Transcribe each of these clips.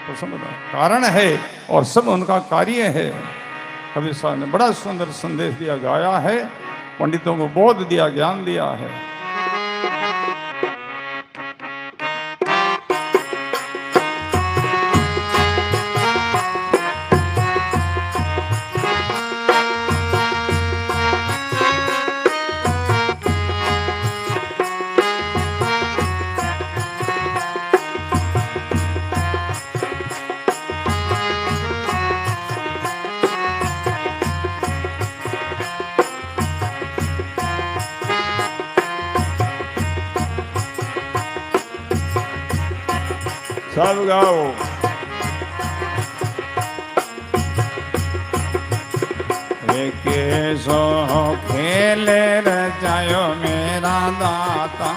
तो सब कारण है और सब उनका कार्य है। कबीर साहब ने बड़ा सुंदर संदेश दिया, गाया है, पंडितों को बोध दिया, ज्ञान दिया है। सब गाओ। सो खेल रचायो मेरा दाता,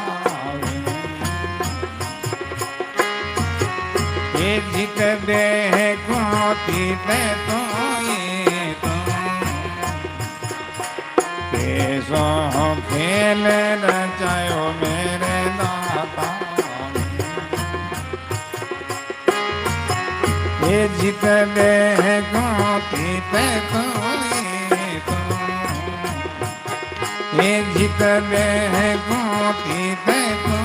ये जित दे को तीते तो सो खेल रचायो मेरे दाता, ये जित दे को तीते तो ये जित दे को तीते तो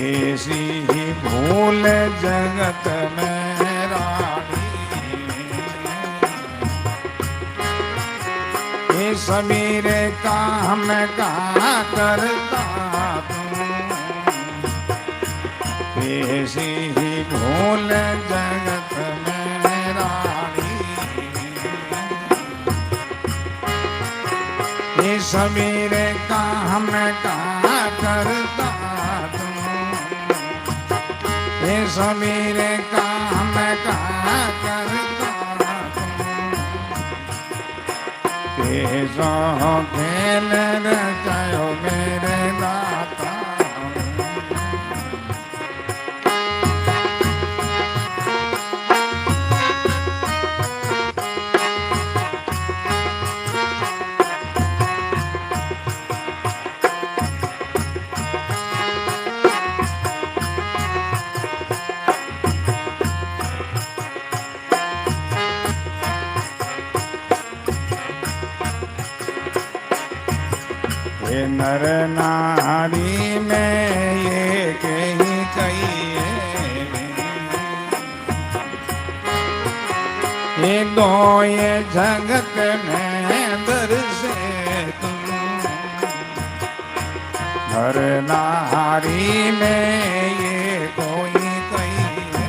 ऐसी ही भूल जगत में रानी, ये समीरे काम का करता ऐसी ही भूल जगत में रानी, ये समीरे काम का करता तू, ये समीरे काम का करता तू, कैसो खेल रचायो मेरे दाता। ये नर नारी में ये कहीं कहिए, ये दो ये जगत में दर से तुम, नर नारी में ये कोई कहिए,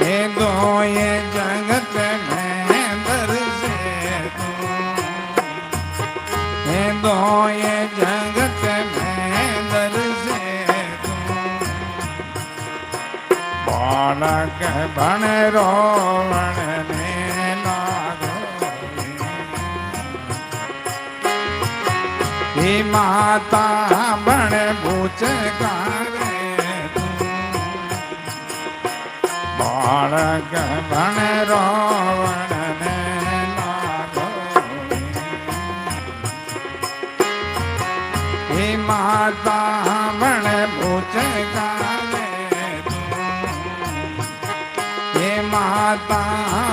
ये दो ये जगत में दो ये जगत में दर से बालक बन रोवण ने लागो, ही माता बन पूछ करे बालक बन रोवण ने माता बन पूछ काले ये माता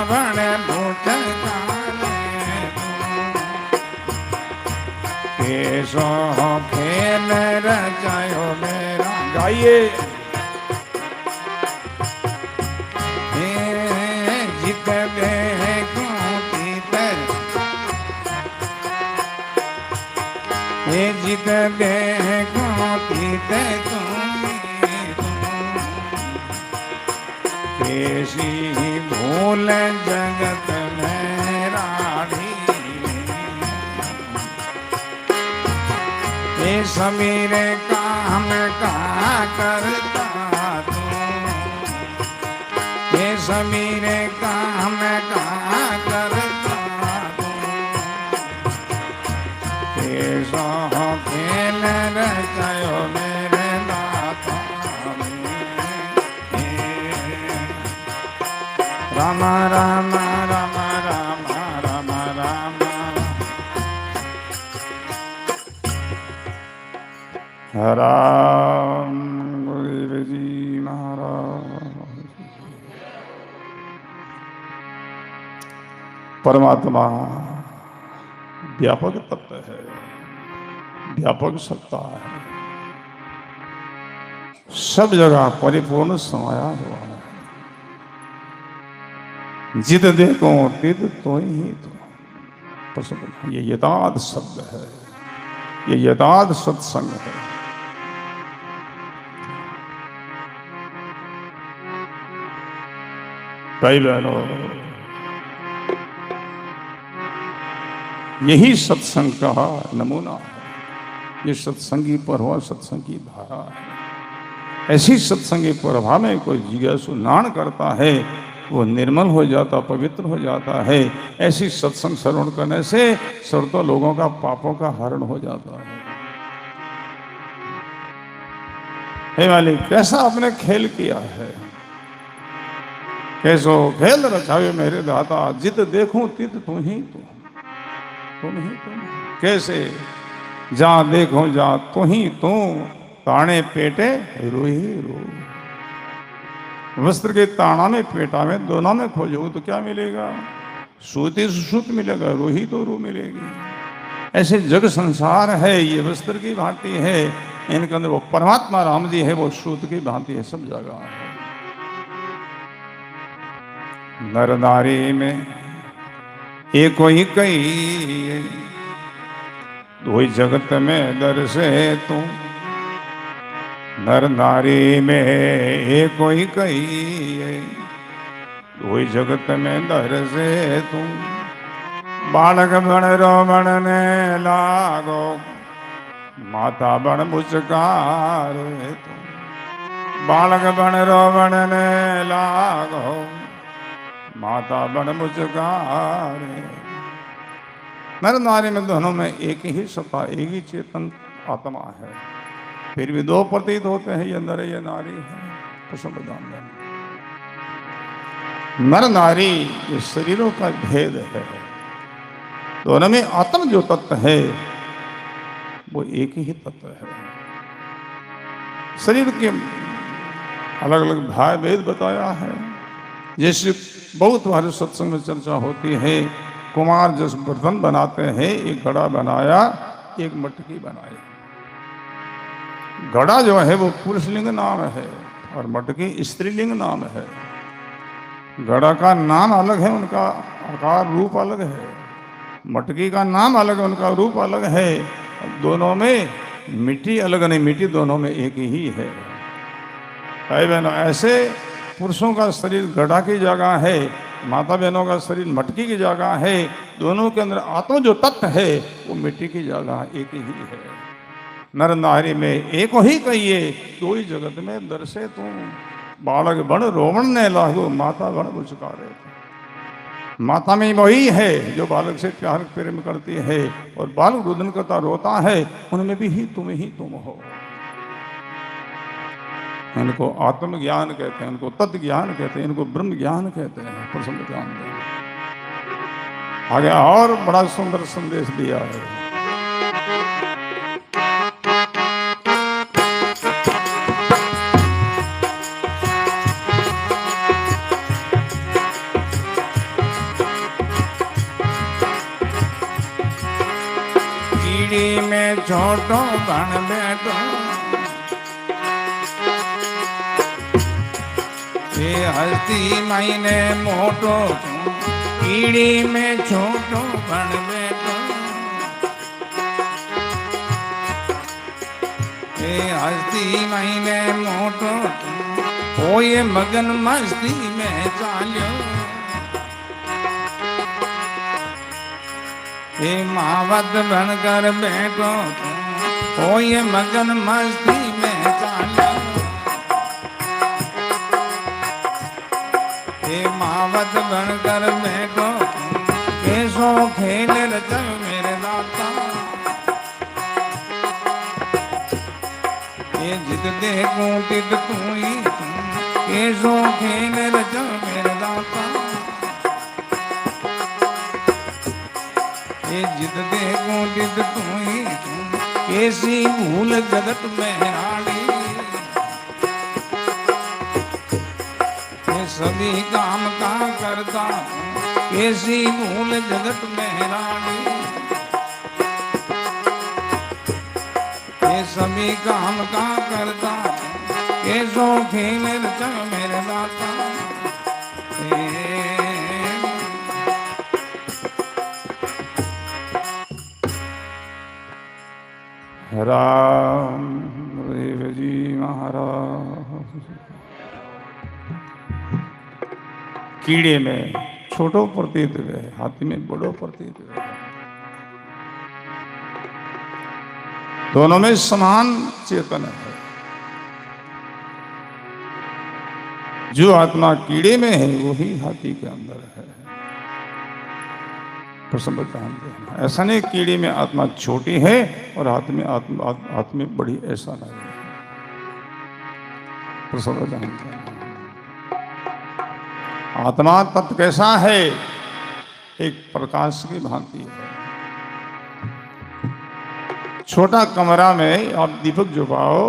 बन पूछ काले कैसो खेल रचायो मेरा। गाइए जित दे ये जित दे को पीते कैसी भूल जगत में रानी, ये समीरे काम का करता तू, ये समीरे काम का करता कैसो खेल रचायो मेरे दाता। राम राम राम राम राम राम राम गुरुदेव जी महाराज। परमात्मा व्यापक तत्व है, व्यापक सत्ता है, सब जगह परिपूर्ण समाया हुआ है। जित देखो तित तो ही तो। ये यथार्थ शब्द है, ये यथार्थ सत्संग है। भाई बहनों, यही सत्संग का नमूना है। ये सत्संगी प्रभा, सत्संगी धारा है। ऐसी सत्संगी प्रभा में कोई जिज्ञासु नाण करता है, वो निर्मल हो जाता, पवित्र हो जाता है। ऐसी सत्संग श्रवण करने से सर्वतों लोगों का पापों का हरण हो जाता है। हे मालिक, कैसा आपने खेल किया है, कैसो खेल रचावे मेरे दाता। जित देखूं तित तू ही तू, तुम ही तुम। कैसे? जहां देखो जहां तू ही तू, ताने पेटे रो ही रो। वस्त्र के ताना में पेटा में दोनों में खोजोगे तो क्या मिलेगा? सूती सुत मिलेगा, रो ही तो रो मिलेगी। ऐसे जग संसार है, ये वस्त्र की भांति है। इनके अंदर वो परमात्मा राम जी है, वो सूत की भांति है, सब जगह है। नर नारी में एक ही कई, दो जगत में दर से तू। नर नारी में एक ही कई, दो जगत में दर से तू। बालक बन रोमण ने लागो, माता बन मुचकारे तू। बालक बन रोमण ने लागो, माता बन मुचकारे। नर नारी में दोनों में एक ही सत्ता, एक ही चेतन आत्मा है। फिर भी दो प्रतीत होते हैं, ये नर ये नारी है। नर नारी ये शरीरों का भेद है। दोनों में आत्म जो तत्व है वो एक ही तत्व है। शरीर के अलग अलग भाव भेद बताया है। जैसे बहुत बार सत्संग में चर्चा होती है, कुमार जिस बर्तन बनाते हैं, एक घड़ा बनाया, एक मटकी बनाई। घड़ा जो है वो पुरुषलिंग नाम है और मटकी स्त्रीलिंग नाम है। घड़ा का नाम अलग है, उनका आकार रूप अलग है। मटकी का नाम अलग है, उनका रूप अलग है। दोनों में मिट्टी अलग नहीं, मिट्टी दोनों में एक ही है। भाई बहनों, ऐसे पुरुषों का शरीर घड़ा की जगह है, माता बहनों का शरीर मटकी की जगह है। दोनों के अंदर आत्मा जो तत्व है वो मिट्टी की जगह एक ही है। नर नारी में एक ही कहिए, दो ही जगत में दर से तू। बालक बन रोमण ने लागो, माता बन मुचकारे। माता में वही है जो बालक से प्यार प्रेम करती है, और बालक रुदन करता रोता है, उनमें भी ही तुम हो। इनको आत्मज्ञान कहते हैं, इनको तत्व ज्ञान कहते हैं, इनको ब्रह्म ज्ञान कहते हैं। प्रसन्न ज्ञान आगे और बड़ा सुंदर संदेश दिया है। कीड़ी में छोटो बन बैठो, ये हस्ती मायने मोटो। कीड़ी में छोटो बन बैठो, ये हस्ती मायने मोटो। ओ ये मगन मस्ती में चाल्यो, ये मावत बनकर बैठो। ओ ये मगन मस्ती में चाल्यो, ये मावत बनकर बैठो। कैसो खेल रचा मेरे दाता, ये जित देखूं तित तू ही तू। कैसो खेल रचा मेरे दाता, ये जित देखूं तित तू ही तू। कैसी भूल जगत में रानी, ये सभी काम का करता हूँ, कैसी भूल जगत में रानी, ये सभी काम का करता हूँ, कैसो खेल रचा मेरे दाता। राम देव जी महाराज। कीड़े में छोटो प्रतीत हुए, हाथी में बड़ो प्रतीत हुए, दोनों में समान चेतन है। जो आत्मा कीड़े में है वही हाथी के अंदर है। प्रसन्न जानते हैं, ऐसा नहीं कीड़े में आत्मा छोटी है और हाथ में बड़ी, ऐसा नहीं है। प्रसन्न जानते हैं, आत्मा तत्व कैसा है? एक प्रकाश की भांति है। छोटा कमरा में आप दीपक जलाओ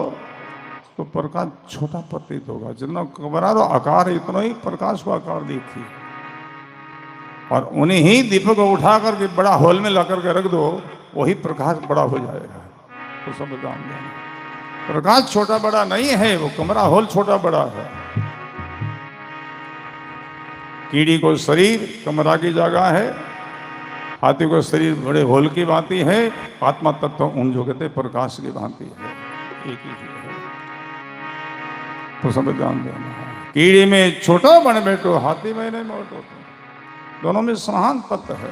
तो प्रकाश छोटा प्रतीत होगा, जितना कमरा रो आकार है इतना ही प्रकाश को आकार देखिए। और उन्हीं ही दीपक को उठा करके बड़ा हॉल में ला करके रख दो, वही प्रकाश बड़ा हो जाएगा। तो समझ जाना, प्रकाश छोटा बड़ा नहीं है, वो कमरा हॉल छोटा बड़ा है। कीड़ी को शरीर कमरा की जगह है, हाथी को शरीर बड़े हॉल की भांति है, आत्मा तत्व उन जो कहते प्रकाश की भांति है, एक ही है। तो समझ जान देना, कीड़ी में छोटो बन बैठो, हाथी में नहीं मोटो, दोनों में समान तत्व है।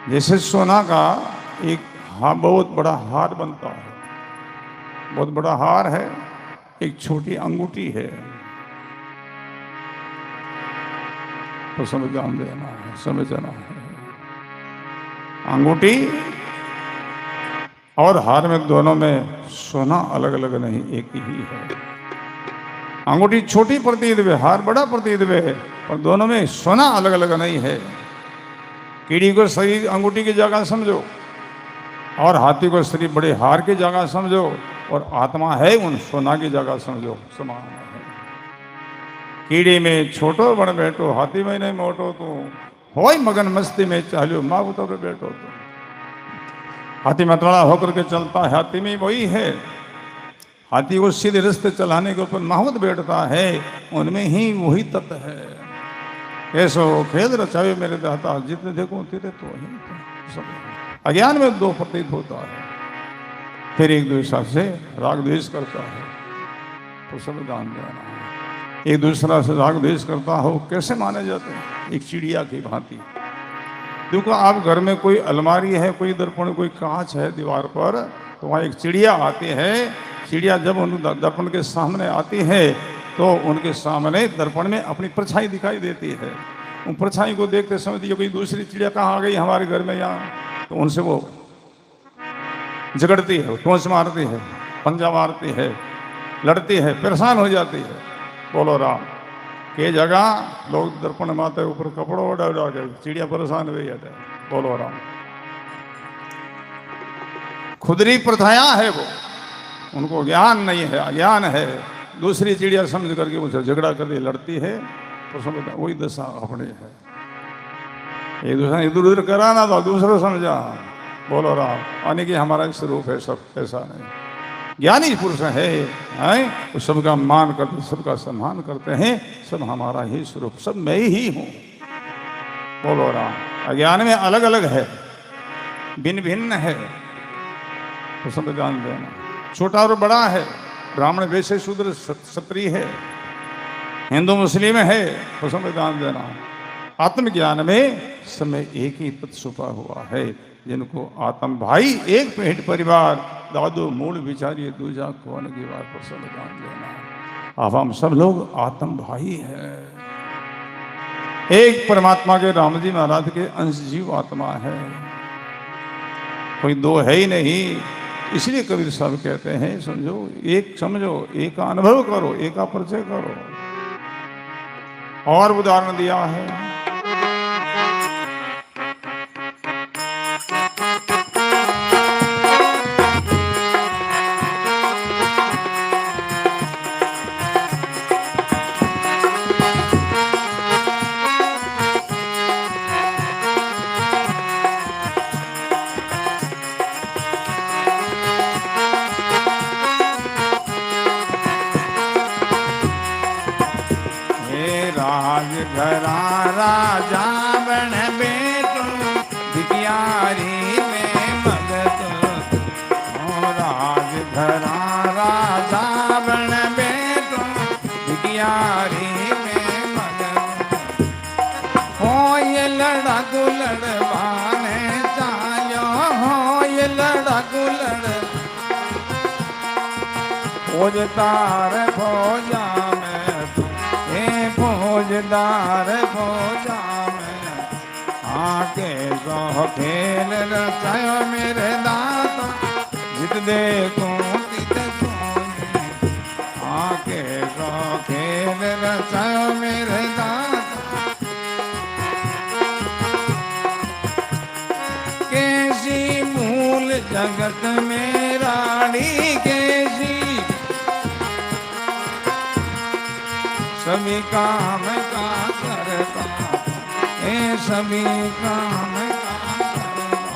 जैसे सोना का एक बहुत बड़ा हार बनता है, बहुत बड़ा हार है, एक छोटी अंगूठी है। तो समझ जान देना है, समझना है। अंगूठी और हार में दोनों में सोना अलग अलग नहीं, एक ही है। अंगूठी छोटी प्रतीत हुए, हार बड़ा प्रतीत हुए, और दोनों में सोना अलग अलग नहीं है। कीड़ी को शरीर अंगूठी की जगह समझो और हाथी को शरीर बड़े हार की जगह समझो, और आत्मा है उन सोना की जगह समझो, समान है। कीड़ी में छोटो बन बैठो, हाथी में नहीं मोटो, तो होय मगन मस्ती में चालो माँ तो बैठो। तो हाथी मतवाड़ा होकर के चलता है, हाथी में वही है। हाथी को सीधे रास्ते चलाने के ऊपर माहौत बैठता है, उनमें ही वही तत्व है। ऐसो खेल रचावे मेरे दाता, जितने देखो तेरे तो वही। अज्ञान में दो प्रतीत होता है, फिर एक दूसरा से राग द्वेष करता है। तो सब जान देना, एक दूसरा से राग द्वेष करता हो कैसे माने जाते हैं? एक चिड़िया की भांति। देखो आप घर में कोई अलमारी है, कोई दर्पण, कोई कांच है दीवार पर, तो वहाँ एक चिड़िया आती है। चिड़िया जब उन दर्पण के सामने आती है तो उनके सामने दर्पण में अपनी परछाई दिखाई देती है। उन परछाई को देखते समझती है कोई दूसरी चिड़िया कहाँ आ गई हमारे घर में यहाँ, तो उनसे वो झगड़ती है, टोंच मारती है, पंजा मारती है, लड़ती है, परेशान हो जाती है। बोलो राम के जगह लोग दर्पण माते ऊपर कपड़ों डाल के चिड़िया परेशान हुई है। बोलो राम, खुदरी प्रथाया है वो, उनको ज्ञान नहीं है, अज्ञान है। दूसरी चिड़िया समझ करके उनसे झगड़ा करके लड़ती है, तो समझ वही दशा अपने है। एक दूसरा इधर उधर कराना था, दूसरा समझा। बोलो राम, यानी कि हमारा स्वरूप है सब, ऐसा नहीं। ज्ञानी पुरुष है, वो सबका मान करते, सबका सम्मान करते हैं, सब हमारा ही स्वरूप, सब मैं ही हूँ। बोलो राम, अज्ञान में अलग अलग है, भिन्न भिन्न है, तो सब जान देना। छोटा और बड़ा है, ब्राह्मण वैश्य शूद्र क्षत्रिय है, हिंदू मुस्लिम है, तो सब जान देना। आत्मज्ञान में समय एक ही तत्व छुपा हुआ है, जिनको आत्म भाई एक पेट परिवार, दादू मूल विचारिए दूजा कौन की बात पर सब जान देना। अब हम सब लोग आत्म भाई हैं, एक परमात्मा के राम जी महाराज के अंश जीव आत्मा है, कोई दो है ही नहीं। इसलिए कबीर साहब कहते हैं समझो, एक समझो, एक का अनुभव करो, एक का परिचय करो। और उदाहरण दिया है, घरा राजा बन बेटो भिखियारी में भगत हो। राज घरा राजा बन बेटो भिखियारी में भगत हो। ये लड़ाकू लड़वाने चालो हो, ये लड़ाकू लड़ फौजदार फौजा में फौजदार फौजा में आके सो खेल रचायो मेरे दाता जित देखूं तित सोने। आके सो खेल रचायो मेरे दाता कैसी मूल जगत में रानी कैसी सभी काम का करता ए सभी काम का करता।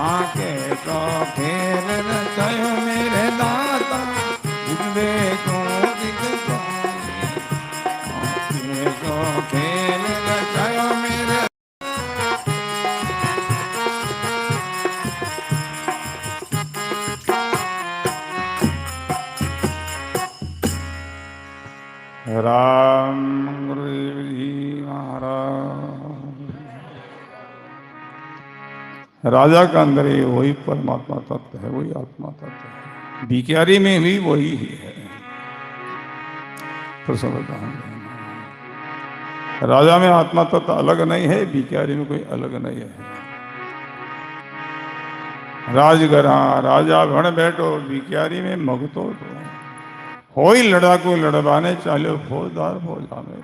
आके तो खेल रचायो मेरे दाता जित देखो जित सोने। आके तो खेल रचायो मेरे राम गुरुदेव जी महाराज। राजा का अंदर ही वही परमात्मा तत्व है, वही आत्मा तत्व है। भिखारी में भी वही ही है। राजा में आत्मा तत्व अलग नहीं है, भिखारी में कोई अलग नहीं है। राजघरा राजा भण बैठो भिखारी में मगतो तो हो ही लड़ाकू लड़वाने चालो फौजदार फौजा में।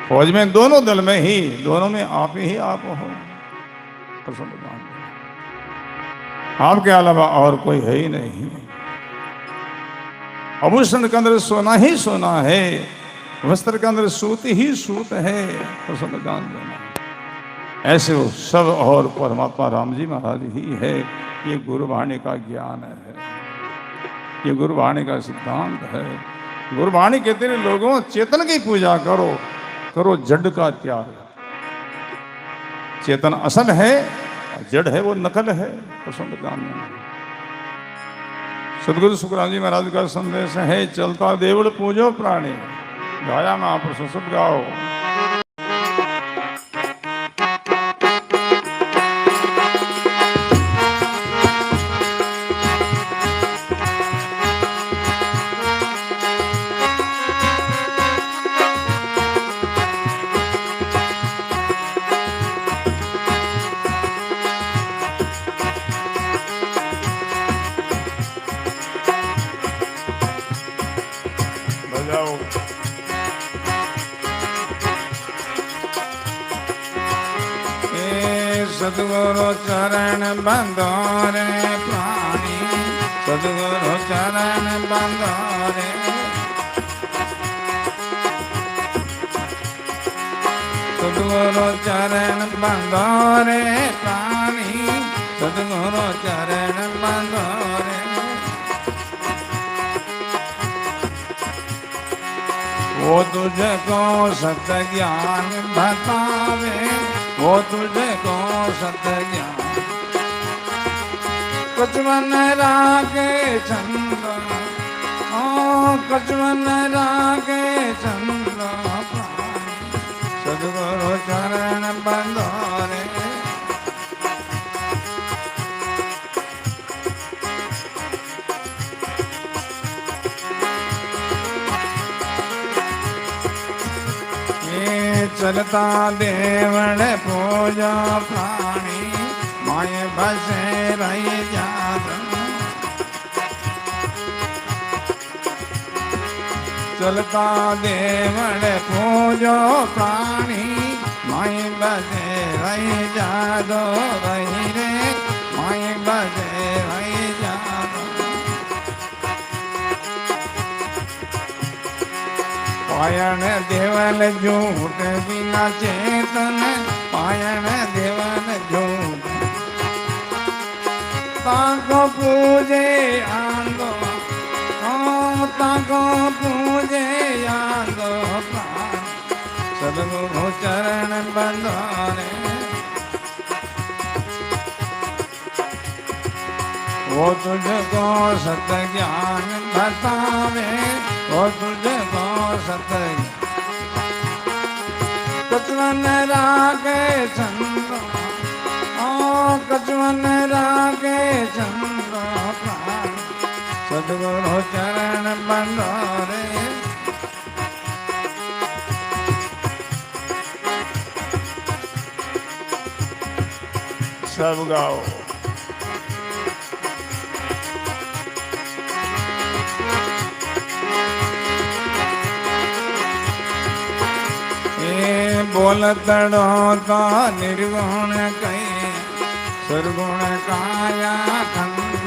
फौज में दोनों दल में ही दोनों में आप ही आप हो। आपके अलावा और कोई है ही नहीं। आभूषण के अंदर सोना ही सोना है, वस्त्र के अंदर सूत ही सूत है। तो सब जान देना ऐसे वो सब और परमात्मा राम जी महाराज ही है। ये गुरुवाणी का ज्ञान है, ये गुरुवाणी का सिद्धांत है। गुरुवाणी कहते हैं लोगों चेतन की पूजा करो, करो जड़ का त्याग। चेतन असल है, जड़ है वो नकल है। सदगुरु सुखराम जी महाराज का संदेश है, चलता देवड़ पूजो प्राणी। गाया महापुरुष सब गाओ। सदगुरु चरण बंधो रे प्राणी, सदगुरु चरण बंधो रे। सदगुरु चरण बंधो रे प्राणी, सदगुरु चरण बंधो रे। वो तुझको सत्य ज्ञान बतावे, वो तुझको सत्य ज्ञान। कचवन रागे चंद्र, ओ कचवन रागे चंद्र प्राणी, सदगुरु चरण बंधो रे। चलता देवड़ पूजा प्राणी, माए बसे रही जात। चलता देवड़ पूजो प्राणी, माए बसे रही जादो रही रे, माए बसे रही जादो। पायण देवल झूठ बिना चेतन, पायण देवल झूठ। ताको पूजे आंदो, ओ ताको पूजे आंदो प्राण, सदगुरु चरण बंधारे। वो तुझको सत्य ज्ञान बतावे, वो तुझको सत्य कचवन रागे चंद्र, कचवन रागे चंद्र प्राण, सदगुरु चरण बंधारे। सब गाओ। बोलतड़ो तो निर्गुण कही, सरगुण काया खंड।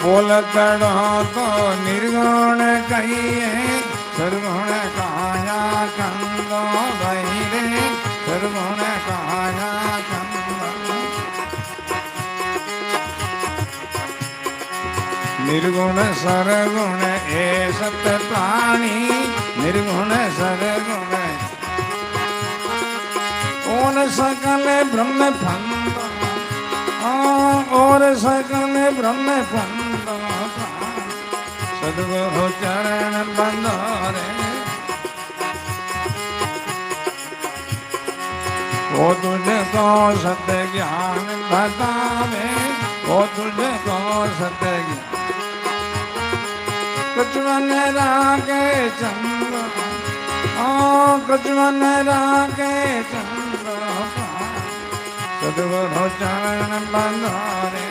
बोलतड़ो तो निर्गुण कही, सरगुण काया खंड। बहिरे सरगुण काया खंड। निर्गुण सरगुण ए सत प्राणी, निर्गुण सरगुण और सकल ब्रह्म फंद, और सकल ब्रह्म फंद। सदगुरु चरण बंधारे। वो तुझको सत्य ज्ञान बतावे, वो तुझको सत्य ज्ञान कचवन रागे चंद्र, कचवन रागे चंद्र प्राण, सदगुरु चरण बंधारे।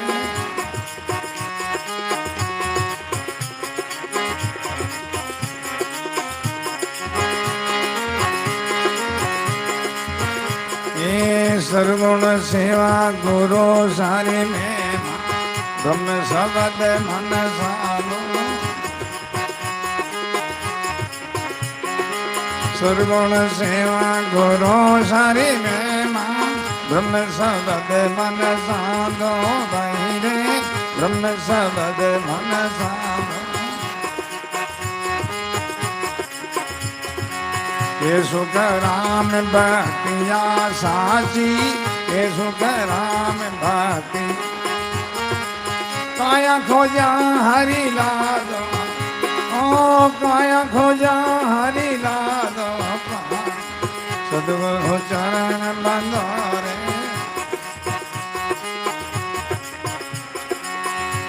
ये सर्वगुण सेवा गुरु सारी में, ब्रह्म शब्द मन सालो। सर्वगुण सेवा गुरु सारी में, ब्रह्म शब्द मन साधो। बहिरे ब्रह्म शब्द मन साधो। ये सुख राम भक्तिया साची, ये सुख राम भक्ति। काया खोजा हरि लादो, काया खोजा हरि लादो। सदगुरु चरण बंधारे।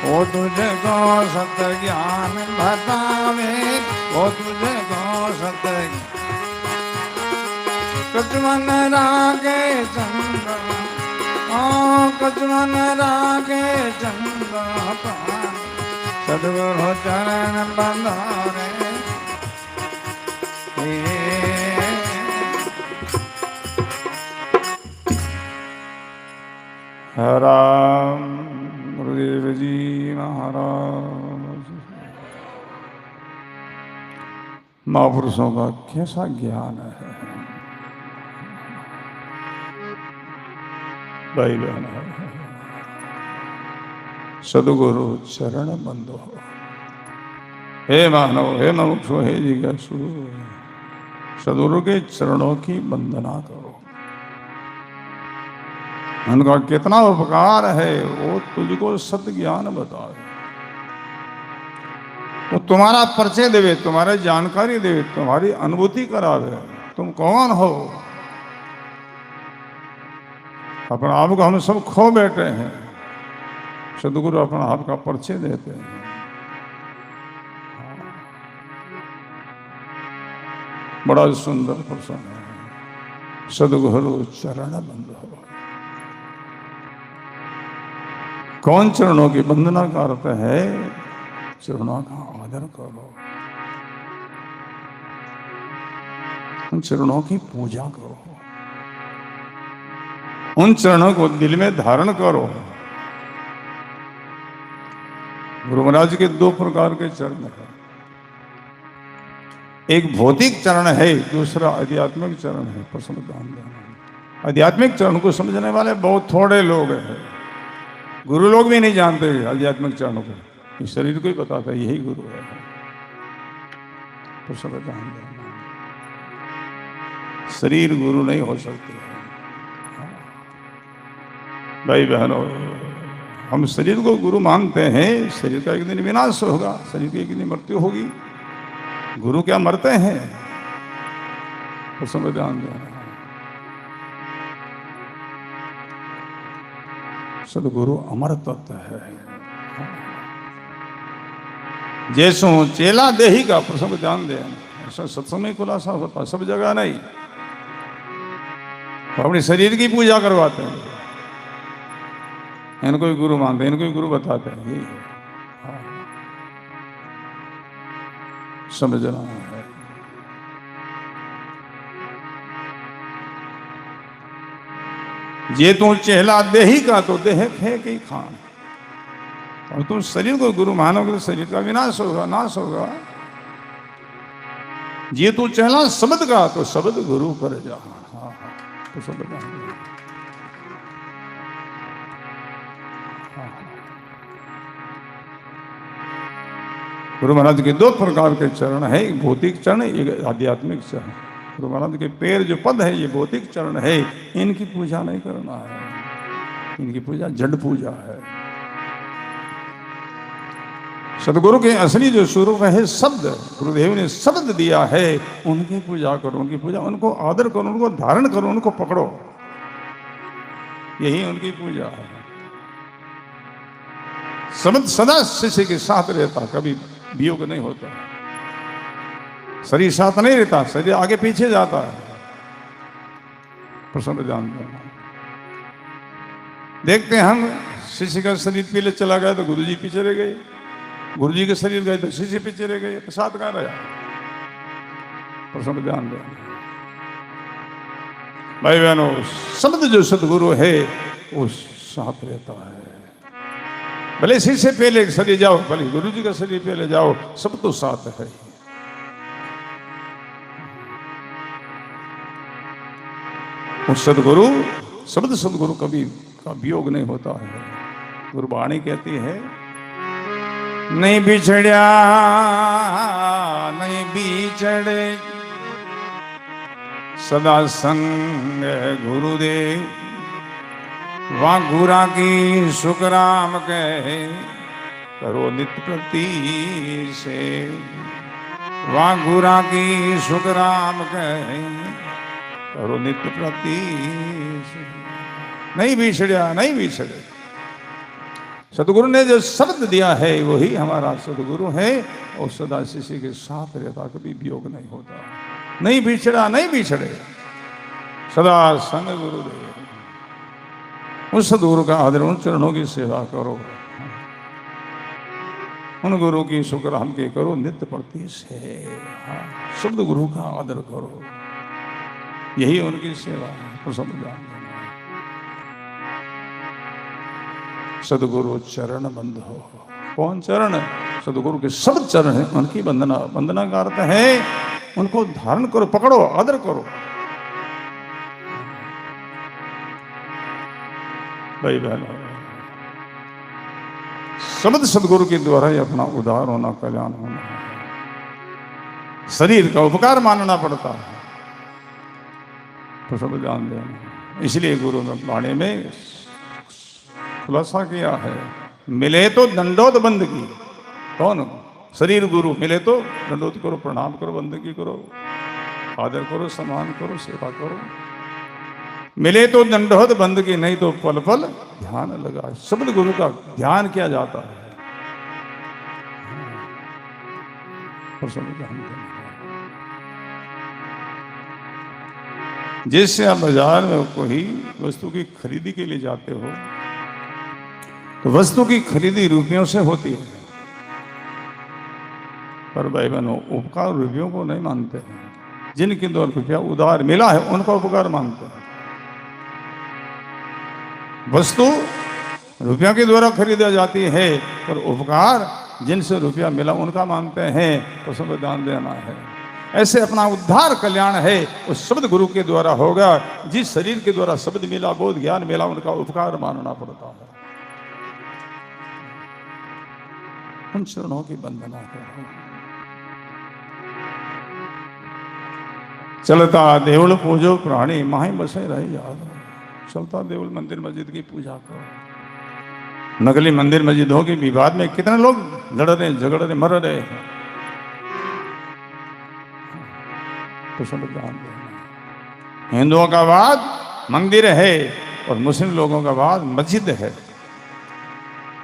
वो तुझको सत्य ज्ञान बतावे, वो तुझको सत्य कचवन रागे चंद्र, कचवन रागे चंद्र प्राण, सदगुरु चरण बंधारे। राम गुरुदेव जी महाराज। महापुरुषों का कैसा ज्ञान है भाई बहन। सदगुरु चरण बंधो। हे मानव, हे मनुष्य, हे जिज्ञासु, सदगुरु के चरणों की वंदना करो। उनका कितना उपकार है, वो तुझको सत्य ज्ञान बतावे, वो तुम्हारा परिचय देवे, तुम्हारी जानकारी देवे, तुम्हारी अनुभूति करावे। तुम कौन हो? अपने आप को हम सब खो बैठे हैं। सदगुरु अपना आप का परिचय देते हैं। बड़ा सुंदर प्रसंग है। सदगुरु चरण बंधो। कौन चरणों की वंदना करता है? चरणों का आदर करो, उन चरणों की पूजा करो, उन चरणों को दिल में धारण करो। गुरु महाराज के दो प्रकार के चरण हैं। एक भौतिक चरण है, दूसरा आध्यात्मिक चरण है। आध्यात्मिक चरण को समझने वाले बहुत थोड़े लोग हैं। गुरु लोग भी नहीं जानते आध्यात्मिक चरणों को। इस शरीर को ही बताता है यही गुरु है। तो सब ध्यान देना। शरीर गुरु नहीं हो सकते। भाई बहनों, हम शरीर को गुरु मानते हैं। शरीर का एक दिन विनाश होगा, शरीर की एक दिन मृत्यु होगी। गुरु क्या मरते हैं? तो सब ध्यान देना। सदगुरु अमर तत्व है। जैसो चेला देही का प्रसंग ध्यान दे, ऐसा सत्संग में खुलासा होता, सब जगह नहीं। तो अपने शरीर की पूजा करवाते हैं, इनको भी गुरु मानते हैं, इनको भी गुरु बताते हैं। यही है, समझना है। ये तू चेला देही का तो देह फेंक ही खान। और तुम शरीर को गुरु मानोगे तो शरीर का विनाश होगा, नाश होगा। ये तू चेला शब्द का तो शब्द गुरु कर जा। हाँ, तो शब्द गुरु महाराज के दो प्रकार के चरण है, एक भौतिक चरण, एक आध्यात्मिक चरण। गुरु महाराज के पैर जो पद है ये भौतिक चरण है, इनकी पूजा नहीं करना है। इनकी पूजा जड़ पूजा है। सदगुरु के असली जो स्वरूप है शब्द, गुरुदेव ने शब्द दिया है, उनकी पूजा करो, उनकी पूजा, उनको आदर करो, उनको धारण करो, उनको पकड़ो, यही उनकी पूजा है। शब्द सदा शिष्य के साथ रहता, कभी वियोग नहीं होता। शरीर साथ नहीं रहता, शरीर आगे पीछे जाता है। प्रसन्न ध्यान देना। देखते हैं हम, शिष्य का शरीर पीछे चला गया तो गुरुजी पीछे रह गए, गुरुजी के शरीर गए तो शिष्य पीछे रह गए, प्रसाद कहाँ रहा? प्रसन्न ध्यान देना। भाई बहनों, शब्द जो सदगुरु है वो साथ रहता है। भले शिष्य पहले शरीर जाओ, भले गुरु जी का शरीर पहले जाओ, सब तो साथ है। उस सदगुरु, शब्द सदगुरु कभी का वियोग नहीं होता है। गुरबाणी कहती है, नहीं बिछड़िया नहीं बिछड़े सदा संग गुरुदेव। वहाँ गुरा की सुखराम कहे करो नित्य प्रति से। वहाँ गुरा की सुखराम कहे करो नित्य प्रति से। नहीं बिछड़िया नहीं बिछड़े। सदगुरु ने जो शब्द दिया है वही हमारा सदगुरु है, और सदा शिष्य के साथ रहता, कभी वियोग नहीं होता। नहीं बिछड़ा नहीं बिछड़े, सदा संग गुरुदेव। उस सदगुरु का आदर, उन चरणों की सेवा करो, उन गुरु की शुक्रान के करो नित्य प्रति से। शब्द गुरु का आदर करो, यही उनकी सेवा है। सदगुरु चरण बंद हो। कौन चरण? सदगुरु के सब चरण है, उनकी वंदना। वंदना का अर्थ है उनको धारण करो, पकड़ो, आदर करो। भाई बहनों, शब्द सदगुरु के द्वारा ही अपना उद्धार होना, कल्याण होना है। शरीर का उपकार मानना पड़ता है, तो सब ध्यान देना। इसलिए गुरु ने वाणी में खुलासा किया है, मिले तो दंडोत बंदगी। कौन? शरीर गुरु मिले तो दंडोत करो, प्रणाम करो, बंदगी करो, आदर करो, सम्मान करो, सेवा करो। मिले तो दंडोत बंदगी, नहीं तो पल पल ध्यान लगा। शब्द गुरु का ध्यान किया जाता है। जैसे आप बाजार में कोई वस्तु की खरीदी के लिए जाते हो, तो वस्तु की खरीदी रुपयों से होती है, पर भाई बहनों उपकार रुपयों को नहीं मानते हैं। जिनके द्वारा रुपया उधार मिला है उनका उपकार मानते हैं। वस्तु रुपया के द्वारा खरीदा जाती है, पर उपकार जिनसे रुपया मिला उनका मानते हैं, तो सब दान देना है। ऐसे अपना उद्धार कल्याण है उस शब्द गुरु के द्वारा होगा। जिस शरीर के द्वारा शब्द मिला, बोध ज्ञान मिला, उनका उपकार मानना पड़ता है। उन चरणों की वंदना करो। चलता देवल पूजो प्राणी माही बसे रही याद। चलता देवल मंदिर मस्जिद की पूजा करो। नकली मंदिर मस्जिदों के विवाद में कितने लोग लड़ रहे, झगड़ रहे, मर रहे हैं। तो सब ध्यान देना। हिंदुओं का वाद मंदिर है और मुस्लिम लोगों का वाद मस्जिद है।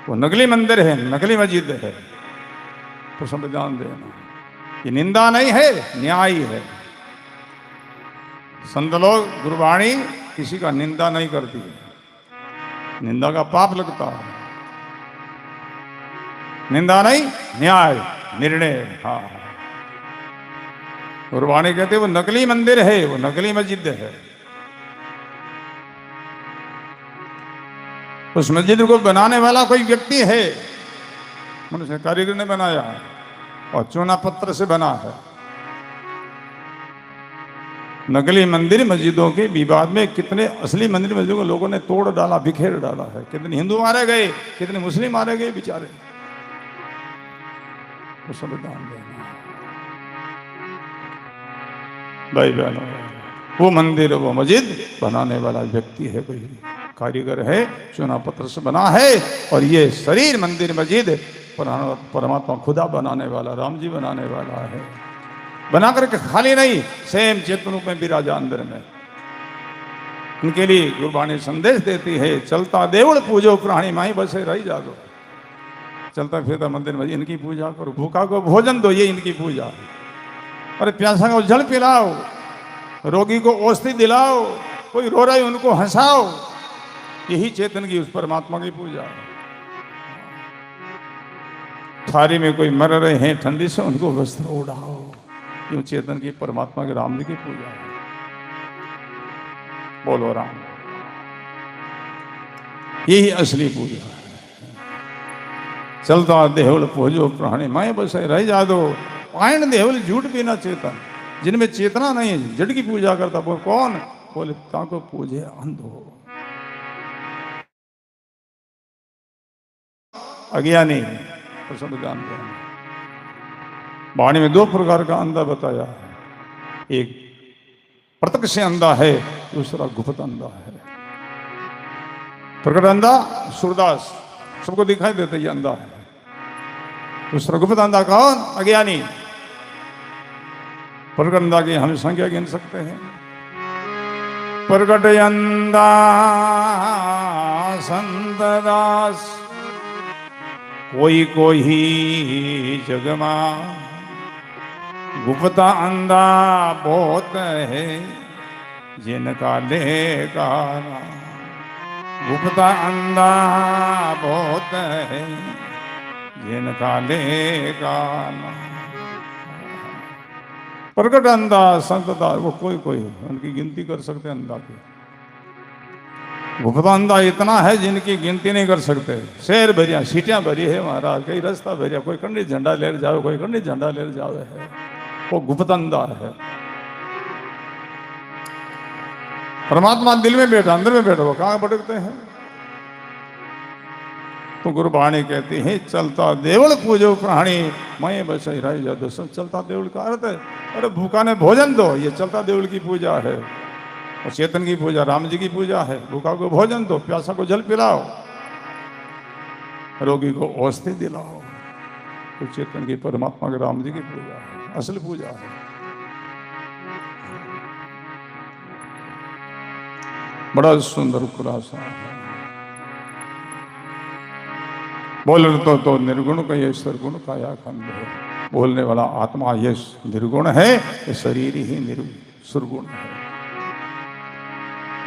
वो नकली मंदिर है, नकली मस्जिद है। तो सब ध्यान देना। ये निंदा नहीं है, न्याय है। संत लोग गुरबाणी किसी का निंदा नहीं करती है, निंदा का पाप लगता है। निंदा नहीं, न्याय, निर्णय। हाँ, गुरबाणी कहते वो नकली मंदिर है, वो नकली मस्जिद है। उस मस्जिद को बनाने वाला कोई व्यक्ति है, मनुष्य कारीगर ने बनाया और चूना पत्थर से बना है। नकली मंदिर मस्जिदों के विवाद में कितने असली मंदिर मस्जिदों को लोगों ने तोड़ डाला, बिखेर डाला है। कितने हिंदू मारे गए, कितने मुस्लिम मारे गए बेचारे। तो सब ध्यान देना भाई बहनों। वो मंदिर, वो मस्जिद बनाने वाला व्यक्ति है, कोई कारीगर है, चूना पत्थर से बना है। और ये शरीर मंदिर मस्जिद परमात्मा खुदा बनाने वाला, राम जी बनाने वाला है। बना करके खाली नहीं, सेम चेतन रूप में विराजा अंदर में। उनके लिए गुरबाणी संदेश देती है, चलता देवल पूजो प्राणी माही बसे रही जागो। चलता फिरता मंदिर में इनकी पूजा करो, भूखा को भोजन दो, ये इनकी पूजा। अरे प्यासा को जल पिलाओ, रोगी को औषधि दिलाओ, कोई रो रहा है उनको हंसाओ। यही चेतन की, उस परमात्मा की पूजा। थारी में कोई मर रहे हैं ठंडी से, उनको वस्त्र उड़ाओ। क्यों? चेतन की, परमात्मा के, राम जी की पूजा है। बोलो राम। यही असली पूजा है। चलता देवल पूजो प्राणी माए बसे रह जा दो। पायण देवल झूठ भी ना चेतन, जिनमें चेतना नहीं है, जड़ की पूजा करता। वो कौन? बोले ताको पूजे अंधो, अज्ञानी। तो सब जानते हैं। वाणी में दो प्रकार का अंधा बताया है। एक प्रत्यक्ष अंधा है, दूसरा गुप्त अंधा है। प्रकट अंधा सूरदास, सबको दिखाई देता ये अंधा है। दूसरा गुप्त अंधा कौन? अज्ञानी। प्रकट अंधा की हम संख्या गिन सकते हैं। प्रकट अंधा संतदास, कोई कोई जगमा। गुप्ता अंधा बहुत है, जिनका लेगा। गुप्ता अंधा बहुत है, जिनका लेगा। प्रकट अंधा संतदास, वो कोई कोई, उनकी गिनती कर सकते अंधा की। गुप्ता अंधा इतना है जिनकी गिनती नहीं कर सकते। शेर भरिया, सीटियां भरी है महाराज, कई रास्ता भरिया। कोई कंडी झंडा ले जाओ, कोई कंडी झंडा ले जाओ है। वो गुप्त अंधा है। परमात्मा दिल में बैठा, अंदर में बैठा, वो कहां भटकते हैं? तो गुरबाणी कहती है, चलता देवल पूजो प्राणी मैं बस रह जा दो। चलता देवल का अर्थ है, अरे भूखा ने भोजन दो, ये चलता देवल की पूजा है। और चेतन की पूजा राम जी की पूजा है। भूखा को भोजन दो, प्यासा को जल पिलाओ, रोगी को औषधि दिलाओ। तो चेतन की, परमात्मा के, राम जी की पूजा है, असल पूजा है। बड़ा सुंदर खुलासा है। बोल तो निर्गुण का ये सरगुण काया खंड है। बोलने वाला आत्मा ये निर्गुण है, ये शरीर ही सुरगुण है।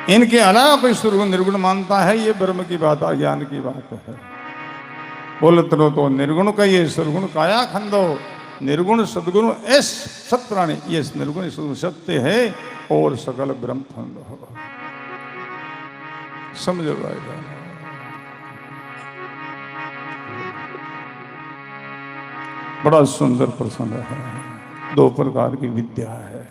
इनके अलावा कोई सुरगुण निर्गुण मानता है, ये ब्रह्म की बात, अज्ञान की बात है। बोलत रहो तो निर्गुण का ये सरगुण काया खंडो। निर्गुण सदगुण एस सत्राणी, ये निर्गुण सत्य है और सकल ब्रह्म खंड हो। समझो भाई। बड़ा सुंदर प्रसंग है। दो प्रकार की विद्या है,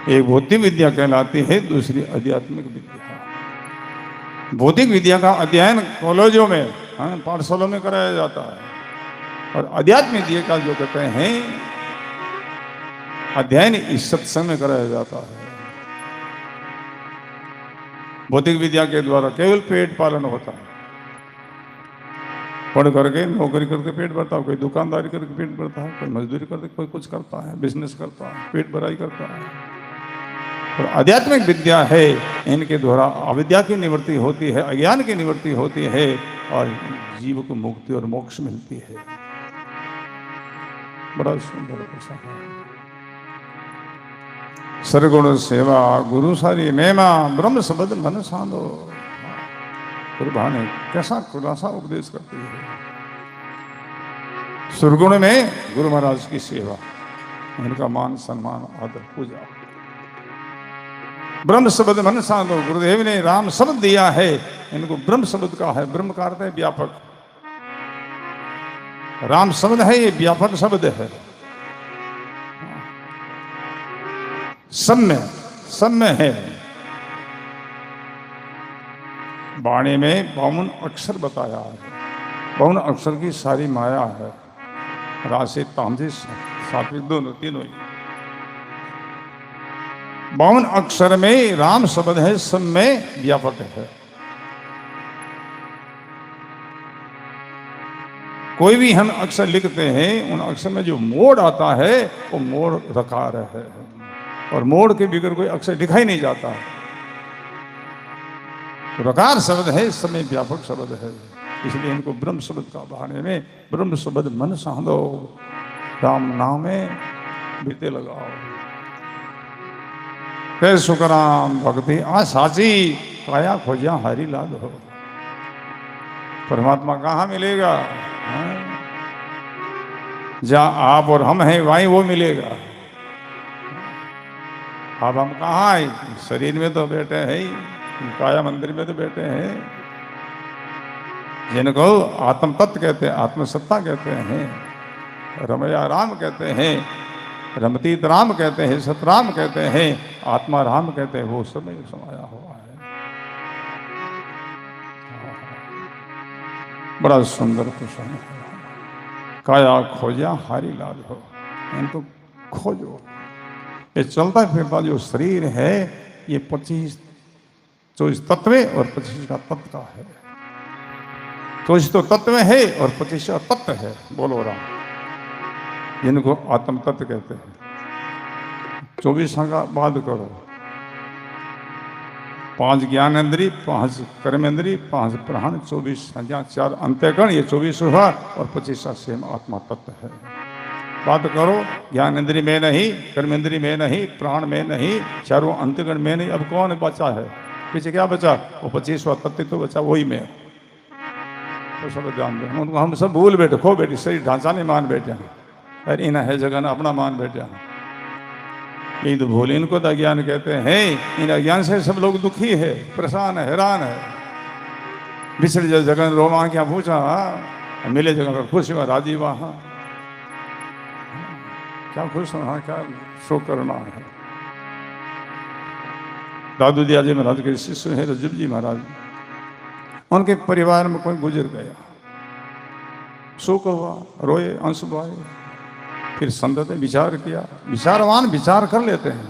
एक भौतिक विद्या कहलाती है, दूसरी आध्यात्मिक विद्या। भौतिक विद्या का अध्ययन कॉलेजों में, पाठशालों में कराया जाता है। और आध्यात्मिक विद्या का जो कहते हैं अध्ययन इस सत्संग में कराया जाता है। भौतिक विद्या के द्वारा केवल पेट पालन होता है। पढ़ करके नौकरी करके पेट भरता है, कोई दुकानदारी करके पेट भरता है, कोई मजदूरी करके, कोई कुछ करता है, बिजनेस करता है, पेट भराई करता है। और आध्यात्मिक विद्या है, इनके द्वारा अविद्या की निवृत्ति होती है, अज्ञान की निवृत्ति होती है और जीव को मुक्ति और मोक्ष मिलती है। बड़ा सुंदर प्रसंग है। सरगुण सेवा गुरु सारी नेमा ब्रह्म शब्द मन सांधो। गुरु ने कैसा खुलासा उपदेश करती है। सुरगुण में गुरु महाराज की सेवा, उनका मान सम्मान आदर पूजा। ब्रह्म शब्द मन सांधो, गुरुदेव ने राम शब्द दिया है, इनको ब्रह्म शब्द का है। ब्रह्म का अर्थ है व्यापक, राम शब्द है, ये व्यापक शब्द है। सम्य है। वाणी में 52 अक्षर बताया है। 52 अक्षर की सारी माया है। राशि तामसी सात्विक दोनों तीनों ही। 52 अक्षर में राम शब्द है, सम्य व्यापक है। कोई भी हम अक्षर लिखते हैं, उन अक्षर में जो मोड़ आता है वो मोड़ रकार है, और मोड़ के बिगड़ कोई अक्षर दिखाई नहीं जाता। रकार शब्द है, समय व्यापक शब्द है, इसलिए इनको ब्रह्म शब्द का बहाने में ब्रह्म शब्द मन सांधो, राम नाम में बीते लगाओ। कह सुखराम भक्ति आ साची, काया खोजा हरी लाद हो। परमात्मा कहाँ मिलेगा? जहाँ आप और हम हैं वहीं वो मिलेगा। अब हम कहाँ हैं? शरीर में तो बैठे हैं, काया मंदिर में तो बैठे हैं, जिनको आत्म तत्व कहते हैं, आत्मसत्ता कहते हैं, रमया राम कहते हैं, रमतीत राम कहते हैं, सतराम कहते हैं, आत्मा राम कहते हैं, वो सब में समाया हुआ है। बड़ा सुंदर प्रसंग है। काया खोजा हारी लाल हो, इनको खोजो। ये चलता फिरता जो शरीर है, ये 24 तत्व और 25 का तत्व का है। 24 तो तत्व है और 25 का तत्व है। बोलो राम, जिनको आत्म तत्व कहते हैं। 24 का बाद करो। 5 ज्ञानेंद्री, 5 कर्मेंद्री, 5 प्राण, 24 संज्ञा, 4 अंतःकरण, ये 24 हुआ और 25 का सेम आत्मा तत्व है। बात करो, ज्ञानेंद्री में नहीं, कर्मेंद्री में नहीं, प्राण में नहीं, चारों अंतःकरण में नहीं, अब कौन बचा है? पीछे क्या बचा? वो 25वां तत्व तो बचा, वही में। तो सब जान दे, उनको हम सब भूल बैठे, खो बैठे, शरीर ढांचा नहीं मान बैठे, अरे इन है जगह ना अपना मान बैठे। यही तो भूल, इनको तो अज्ञान कहते हैं। इन अज्ञान से सब लोग दुखी है, परेशान है, हैरान है। बिछड़ जाए जगह रोमा क्या पूछा, मिले जगह पर खुश हुआ, राजी वहाँ क्या खुश होना, क्या शोक करना है। दादू दिया जी महाराज के शिष्य है रजब जी महाराज, उनके परिवार में कोई गुजर गया, शोक हुआ, रोए, अंश बहाए। फिर संत ने विचार किया, विचारवान विचार कर लेते हैं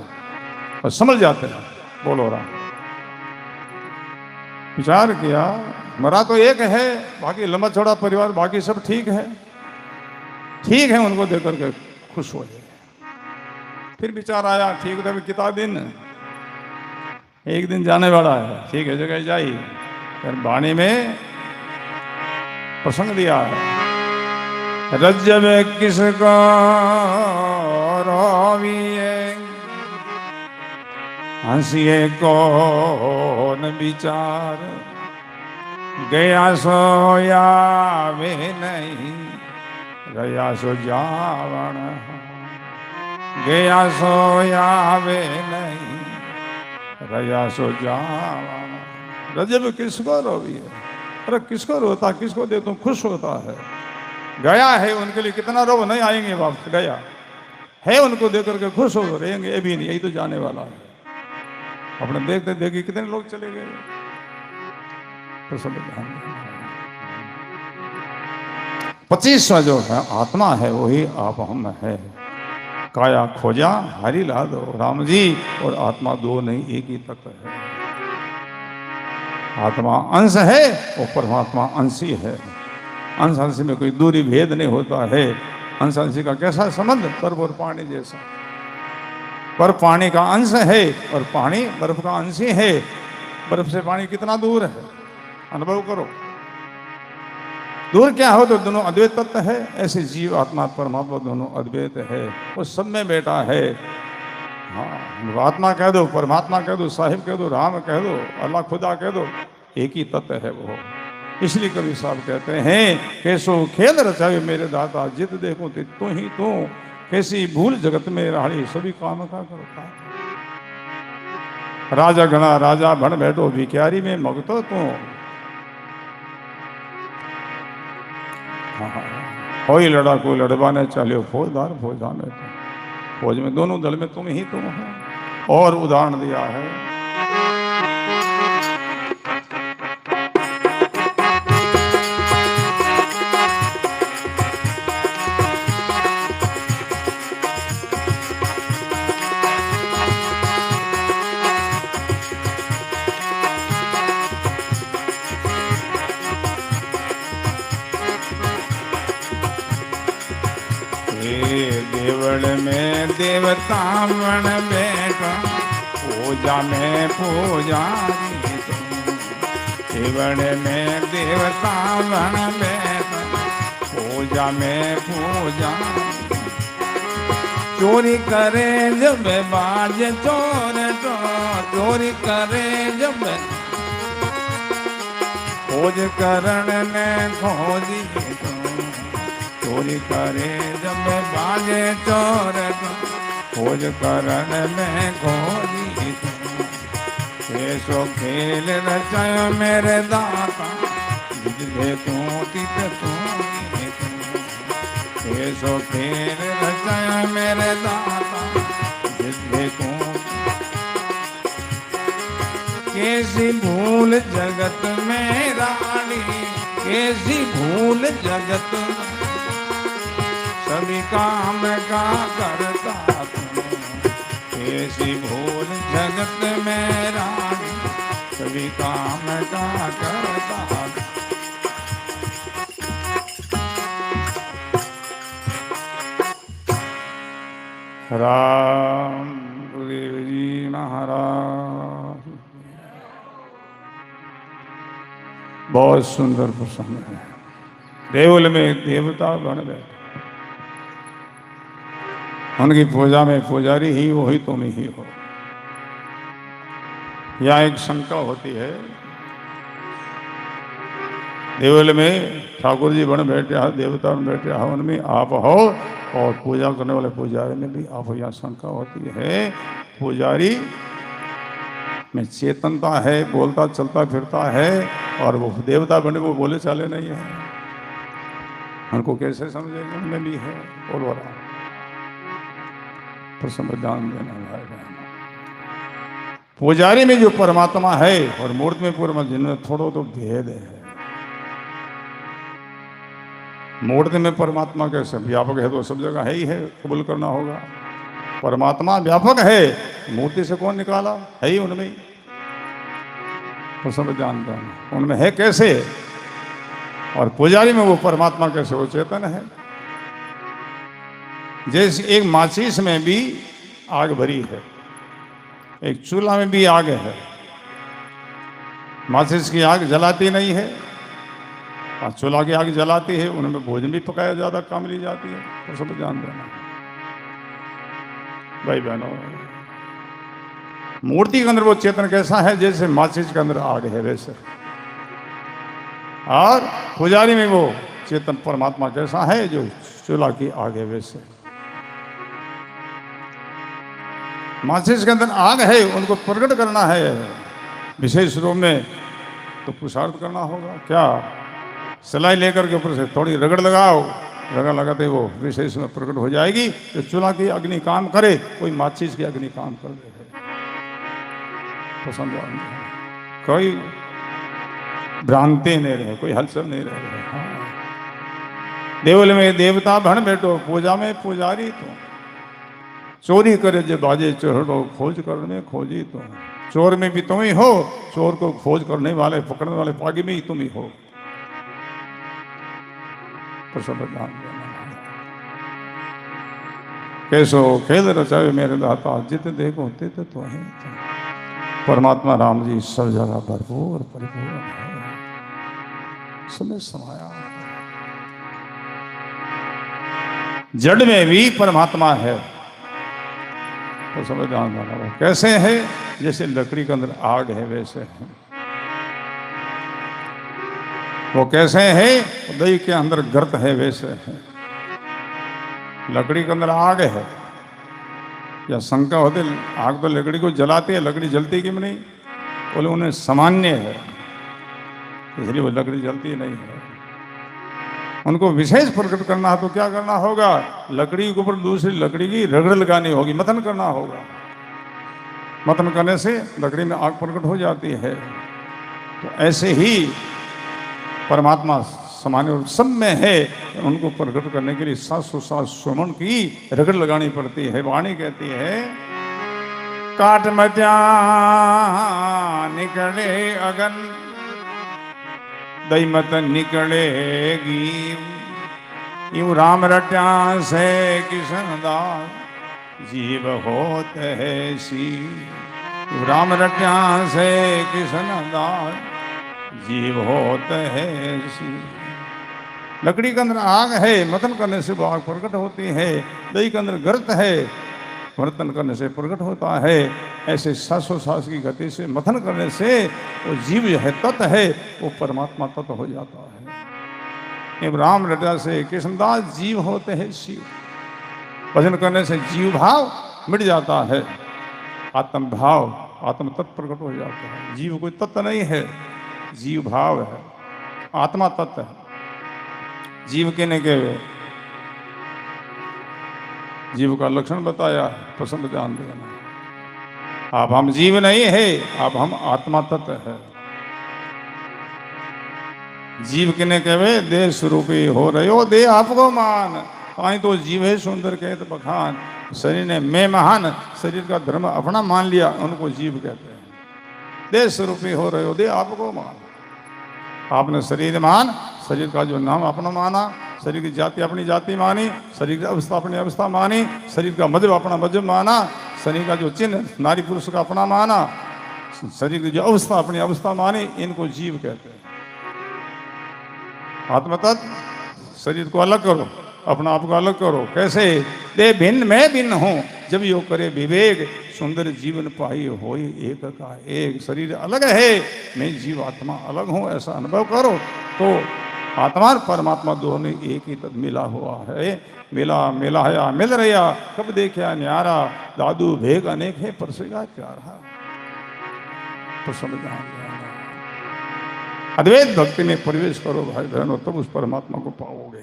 और समझ जाते हैं। बोलो राम। विचार किया, मरा तो एक है, बाकी लंबा चौड़ा परिवार, बाकी सब ठीक है, ठीक है, उनको देख करके खुश हो गए। फिर विचार आया, ठीक है, कितना दिन, एक दिन जाने वाला है, ठीक है, जगह जाइए। फिर वाणी में प्रसंग दिया है, रज्जब किसको रोविए, हंसिए कौन विचार, गया सो आवे नहीं, गया सो जावण, गया सो आवे नहीं, गया सो जावण। रजब किसको रोवी है? अरे किसको रोता, किसको दे तुम खुश होता है? गया है, उनके लिए कितना रो, नहीं आएंगे वापस, गया है, उनको देख करके खुश हो रहेंगे, ये भी नहीं, यही तो जाने वाला है। अपने देखते देखिए कितने लोग चले गए। तो सब 25वां जो है आत्मा है, वही आप हम है। काया खोजा हरि ला दो। राम जी और आत्मा दो नहीं, एक ही तत्व है। आत्मा अंश है और परमात्मा अंशी है। अंश अंशी में कोई दूरी भेद नहीं होता है। अंश अंशी का कैसा संबंध? बर्फ और पानी जैसा। बर्फ पानी का अंश है और पानी बर्फ का अंश ही है। बर्फ से पानी कितना दूर है, अनुभव करो। दूर क्या हो तो दोनों अद्वैत तत्व है। ऐसे जीव आत्मा परमात्मा दोनों अद्वैत है, वो सब में बैठा है। हाँ, आत्मा कह दो, परमात्मा कह दो, साहिब कह दो, राम कह दो, अल्लाह खुदा कह दो, एक ही तत्व है वो। इसलिए कवि साहब कहते हैं, कैसो खेल रचावे मेरे दाता, जित देखो तित तू ही तू, कैसी भूल जगत में राड़ी, सभी काम का करता। राजा गणा राजा बन बैठो, भिखारी में मगतो तू। कोई लड़ाकू लड़वाने चलो, फौजदार फौजा में तुम। फौज में दोनों दल में तुम ही तुम हो। और उदाहरण दिया है, देवल में देवता बन बैठा, पूजा में पुजारी तुम। देवल में देवता बन बैठा, पूजा में पुजारी। चोरी करे जब बाज चोर तो, चोरी करे जब खोज करण में खोजी तुम। चोरी करे जब बाजे चोर तो, खोज करण में खोजी तुम। कैसो खेल रचायो मेरे दाता, जिधे तू तित तू ही तू। कैसो खेल रचायो मेरे दाता, जिधे तू। कैसी भूल जगत में रानी, कैसी भूल जगत में, सभी काम का करता तू। कैसी भूल जगत में रानी, सभी काम का करता। राम गुरुदेव जी महाराज बहुत सुंदर प्रसंग है। देवल में देवता बन गए, उनकी पूजा में पुजारी ही वही तुम ही हो। यह एक शंका होती है, देवल में ठाकुर जी बन बैठे हो, देवता बन बैठे हो, उनमें आप हो और पूजा करने वाले पुजारी में भी आप हो। यह शंका होती है, पुजारी में चेतनता है, बोलता चलता फिरता है, और वो देवता बने वो बोले चाले नहीं है। उनको कैसे समझेंगे? उनमें भी है। बोल रहा तो संविधान देना भाई। पुजारी में जो परमात्मा है और मूर्ति में परमात्मा, जिनमें थोड़ा तो भेद है। मूर्ति में परमात्मा कैसे व्यापक है तो सब जगह है ही है, कबूल करना होगा। परमात्मा व्यापक है, मूर्ति से कौन निकाला? है ही उनमें ही, तो सब जानते हैं उनमें है कैसे। और पुजारी में वो परमात्मा कैसे? वो चेतन है। जैसे एक माचिस में भी आग भरी है, एक चूल्हा में भी आग है। माचिस की आग जलाती नहीं है और चूल्हा की आग जलाती है। उनमें भोजन भी पकाया ज्यादा काम ली जाती है, तो सब जान देना भाई बहनों। मूर्ति के अंदर वो चेतन कैसा है? जैसे माचिस के अंदर आग है वैसे। और पुजारी में वो चेतन परमात्मा कैसा है? जो चूल्हा की आग है वैसे। माचिस के अंदर आग है, उनको प्रकट करना है विशेष रूप में, तो पुरुषार्थ करना होगा। क्या? सिलाई लेकर के ऊपर से थोड़ी रगड़ लगाओ, रगड़ लगाते वो विशेष में प्रकट हो जाएगी। तो चूल्हा की अग्नि काम करे, कोई माचिस की अग्नि काम कर दे, पसंद कोई भ्रांति नहीं रहे, कोई हलचल नहीं रहे। हाँ। देवल में देवता बन बैठो, पूजा में पुजारी तो। चोरी करे जो बाजे चोरो खोज करने खोजी तुम, चोर में भी तुम ही हो, चोर को खोज करने वाले पकड़ने वाले पागी में ही तुम ही हो। तो सब ध्यान देना। कैसो खेल रचावे मेरे दाता, जित देखो तित तो है। परमात्मा राम जी सब जगह भरपूर परिपूर्ण है, समय समाया। जड़ में भी परमात्मा है। तो समझ ध्यान देना। कैसे है? जैसे लकड़ी के अंदर आग है वैसे है। वो कैसे है? दही के अंदर गर्त है वैसे है। लकड़ी के अंदर आग है, या शंका होती आग तो लकड़ी को जलाती है, लकड़ी जलती क्यों नहीं? बोले उन्हें सामान्य है, इसलिए वो लकड़ी जलती नहीं है। उनको विशेष प्रकट करना है तो क्या करना होगा? लकड़ी के ऊपर दूसरी लकड़ी की रगड़ लगानी होगी, मतन करना होगा। मतन करने से लकड़ी में आग प्रकट हो जाती है। तो ऐसे ही परमात्मा सामान्य और सब में है, उनको प्रकट करने के लिए 707 सुमन की रगड़ लगानी पड़ती है। वाणी कहती है, काट मचा निकले अगन, दई मत निकलेगी। यूं राम रट्या से किशन दास, जीव होत है सी। यूं राम रट्या से किशन दास, जीव होत है सी। लकड़ी के अंदर आग है, मतन करने से वो आग प्रकट होती है। दही के अंदर गर्त है, वर्तन करने से प्रकट होता है। ऐसे 707 की गति से मथन करने से वो जीव है, तत्व है, वो परमात्मा तत्व हो जाता है। राम रटा से कृष्णदास, जीव होते हैं शिव। भजन करने से जीव भाव मिट जाता है, आत्म भाव आत्म तत्व प्रकट हो जाता है। जीव कोई तत्व नहीं है, जीव भाव है, आत्मा तत्व है। जीव कहने के जीव का लक्षण बताया, पसंद ध्यान देना। अब हम जीव नहीं है, अब हम आत्मा तत्व है। जीव कहने के वे देह स्वरूपी हो रहे हो, दे आपको मान। आई तो जीव है सुंदर कहते बखान, शरीर ने मैं महान, शरीर का धर्म अपना मान लिया, उनको जीव कहते हैं। देह स्वरूपी हो रहे हो, दे आपको मान। आपने शरीर मान, शरीर का जो नाम अपना माना, शरीर की जाति अपनी जाति मानी, शरीर की अवस्था अपनी अवस्था मानी, शरीर का मजहब अपना मजहब माना, शरीर का जो चिन्ह नारी पुरुष का अपना माना, शरीर की जो अवस्था अपनी अवस्था मानी, इनको जीव कहते हैं। आत्मतत्व शरीर को अलग करो, अपना आप को अलग करो। कैसे? दे भिन्न मैं भिन्न हूं, जब यो करे विवेक, सुंदर जीवन पाई होई एक का एक। शरीर अलग है, मैं जीव आत्मा अलग हूं, ऐसा अनुभव करो तो आत्मा और परमात्मा दोनों एक ही तक मिला हुआ है। मिला मिला है मिल रहा, कब देखा न्यारा, दादू भेग अनेक है परसेगा प्यारा। तो समझना अद्वैत भक्ति में प्रवेश करो भाई बहनों, तब उस परमात्मा को पाओगे।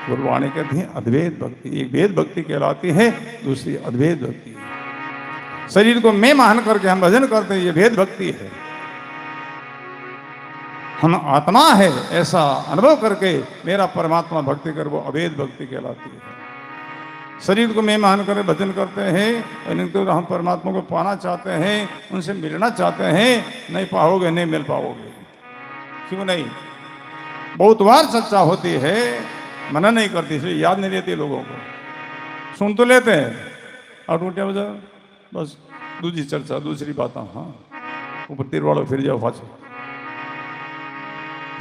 गुरुवाणी कहती है अद्वैत भक्ति, एक वेद भक्ति कहलाती है, दूसरी अद्वैत भक्ति है। शरीर को मैं मान करके हम भजन करते हैं, ये भेद भक्ति है। हम आत्मा है ऐसा अनुभव करके मेरा परमात्मा भक्ति कर, वो अभेद भक्ति कहलाती है। शरीर को मैं मान कर भजन करते हैं, लेकिन तो हम परमात्मा को पाना चाहते हैं, उनसे मिलना चाहते हैं, नहीं पाओगे, नहीं मिल पाओगे। क्यों नहीं? बहुत बार चर्चा होती है, मना नहीं करती, इसलिए याद नहीं रहती लोगों को। सुन तो लेते हैं और टूटिया बजा, बस दूसरी चर्चा, दूसरी बात। हाँ, ऊपर तीर वालों फिर जाओ फाचे।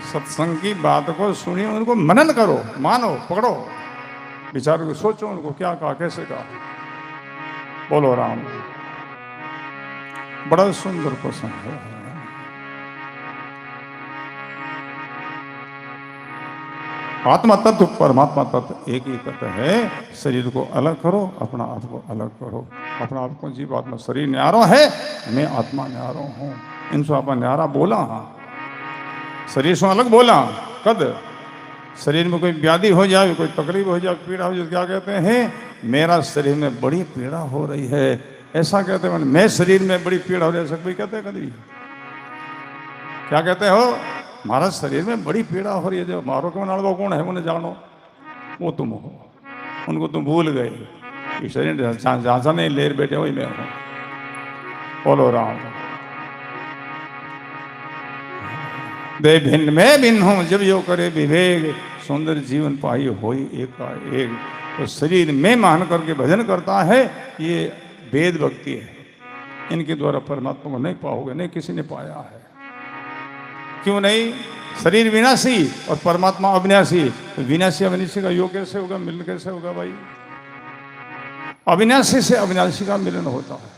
सत्संग की बात को सुनिए, उनको मनन करो, मानो, पकड़ो, विचार को सोचो, उनको क्या कहा, कैसे कहा। बोलो राम। बड़ा सुंदर प्रसंग है। आत्मा तत्व परमात्मा तत्व एक ही तत्व है। शरीर को अलग करो, अपना आप को अलग करो। अपना आप को जीव आत्मा, शरीर न्यारो है, मैं आत्मा न्यारो हूँ। इनसे आप न्यारा बोला, हाँ शरीर से अलग बोला। कद शरीर में कोई व्याधि हो जाए, कोई तकलीफ हो जाए, पीड़ा हो जाए, क्या कहते हैं? मेरा शरीर में बड़ी पीड़ा हो रही है, ऐसा कहते हैं। मैं शरीर में बड़ी पीड़ा हो रही है, ऐसा कोई कहते हैं कभी? क्या कहते हो? हमारा शरीर में बड़ी पीड़ा हो रही है। जो मारो के नाड़वा कौन है, उन्हें जानो, वो तुम हो, उनको तुम भूल गए। ये शरीर जहाँ नहीं लेर बैठे वही मैं हूँ। बोलो राम। दे भिन्न मैं भिन्न हूँ जब यो करे विवेक, सुंदर जीवन पाई होई एकाएक। तो शरीर में मान करके भजन करता है, ये वेद भक्ति है। इनके द्वारा परमात्मा को नहीं पाओगे, नहीं किसी ने पाया है। क्यों नहीं? शरीर विनाशी और परमात्मा अविनाशी। तो विनाशी अविनाशी का योग कैसे होगा, मिलन कैसे होगा भाई? अविनाशी से अविनाशी का मिलन होता है।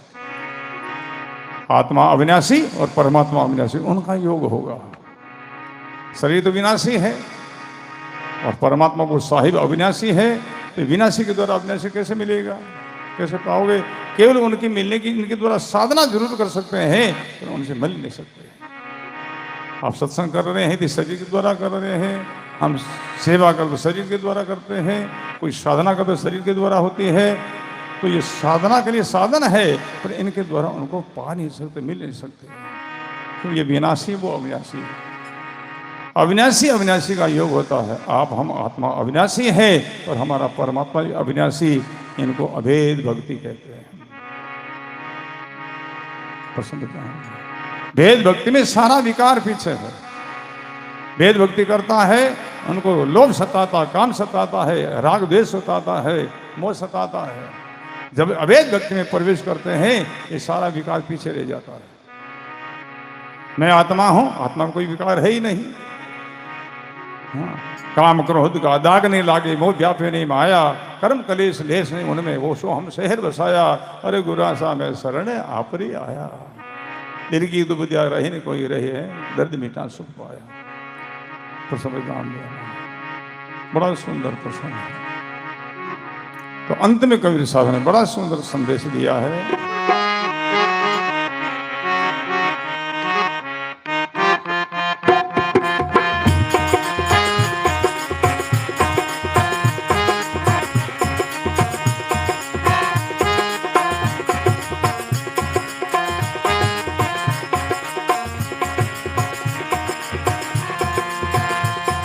आत्मा अविनाशी और परमात्मा अविनाशी, उनका योग होगा। शरीर तो विनाशी है और परमात्मा को साहिब अविनाशी है, तो विनाशी के द्वारा अविनाशी कैसे मिलेगा, कैसे पाओगे? केवल उनकी मिलने की इनके द्वारा साधना जरूर कर सकते हैं, पर उनसे मिल नहीं सकते। आप सत्संग कर रहे हैं तो शरीर के द्वारा कर रहे हैं, हम सेवा कर तो शरीर के द्वारा करते हैं, कोई साधना कर तो शरीर के द्वारा होती है। तो ये साधना के लिए साधन है, पर इनके द्वारा उनको पा नहीं सकते, मिल नहीं सकते। तो ये विनाशी, वो अविनाशी। अविनाशी अविनाशी का योग होता है। आप हम आत्मा अविनाशी है और हमारा परमात्मा अविनाशी। इनको अभेद भक्ति कहते हैं। भेद भक्ति में सारा विकार पीछे है। भेद भक्ति करता है, उनको लोभ सताता, काम सताता है, राग द्वेष सताता है, मोह सताता है। जब अभेद भक्ति में प्रवेश करते हैं, ये सारा विकार पीछे रह जाता है। मैं आत्मा हूं, आत्मा में कोई विकार है ही नहीं। हाँ, काम क्रोध का दाग नहीं लागे, मोह व्यापे नहीं माया, कर्म कलेश लेस नहीं उनमें, वो सो हम शहर बसाया। अरे गुरा सा मैं शरण आपरी आया। दिल की दुबदिया रही नहीं कोई रहे है, दर्द मिटा सुख पाया। प्रसंग नाम बड़ा सुंदर प्रसंग है। तो अंत में कबीर साहब ने बड़ा सुंदर संदेश दिया है।